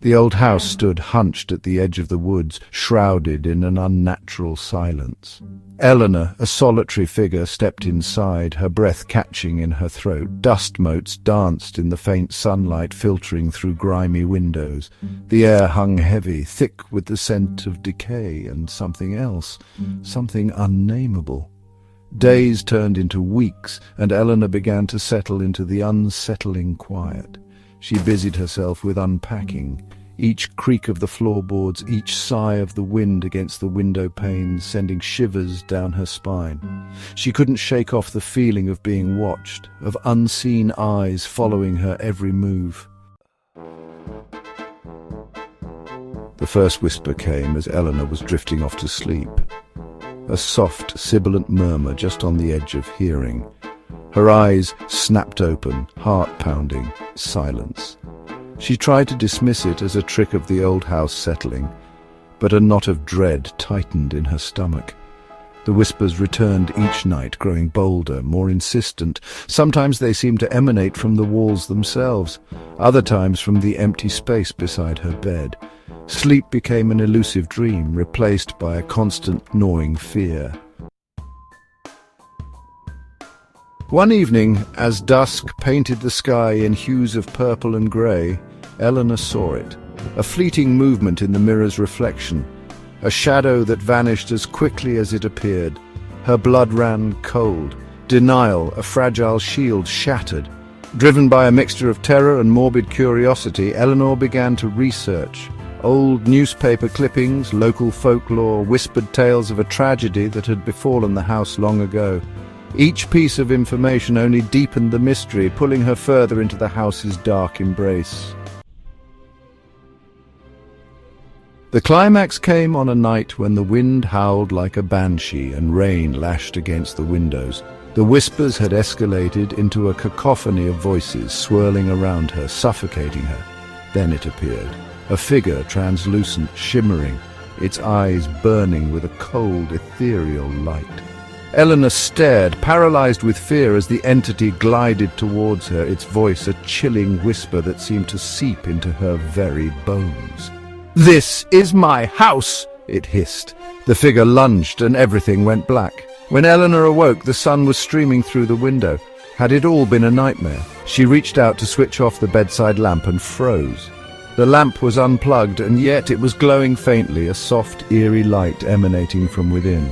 The old house stood hunched at the edge of the woods, shrouded in an unnatural silence. Eleanor, a solitary figure, stepped inside, her breath catching in her throat. Dust motes danced in the faint sunlight filtering through grimy windows. The air hung heavy, thick with the scent of decay and something else, something unnameable. Days turned into weeks, and Eleanor began to settle into the unsettling quiet. She busied herself with unpacking, each creak of the floorboards, each sigh of the wind against the window panes sending shivers down her spine. She couldn't shake off the feeling of being watched, of unseen eyes following her every move. The first whisper came as Eleanor was drifting off to sleep. A soft, sibilant murmur just on the edge of hearing. Her eyes snapped open, heart-pounding, silence. She tried to dismiss it as a trick of the old house settling, but a knot of dread tightened in her stomach. The whispers returned each night, growing bolder, more insistent. Sometimes they seemed to emanate from the walls themselves, other times from the empty space beside her bed. Sleep became an elusive dream, replaced by a constant gnawing fear. One evening, as dusk painted the sky in hues of purple and grey, Eleanor saw it, a fleeting movement in the mirror's reflection, a shadow that vanished as quickly as it appeared. Her blood ran cold. Denial, a fragile shield, shattered. Driven by a mixture of terror and morbid curiosity, Eleanor began to research. Old newspaper clippings, local folklore, whispered tales of a tragedy that had befallen the house long ago. Each piece of information only deepened the mystery, pulling her further into the house's dark embrace. The climax came on a night when the wind howled like a banshee and rain lashed against the windows. The whispers had escalated into a cacophony of voices swirling around her, suffocating her. Then it appeared, a figure translucent, shimmering, its eyes burning with a cold, ethereal light. Eleanor stared, paralyzed with fear, as the entity glided towards her, its voice a chilling whisper that seemed to seep into her very bones. "This is my house!" it hissed. The figure lunged and everything went black. When Eleanor awoke, the sun was streaming through the window. Had it all been a nightmare? She reached out to switch off the bedside lamp and froze. The lamp was unplugged, and yet it was glowing faintly, a soft, eerie light emanating from within.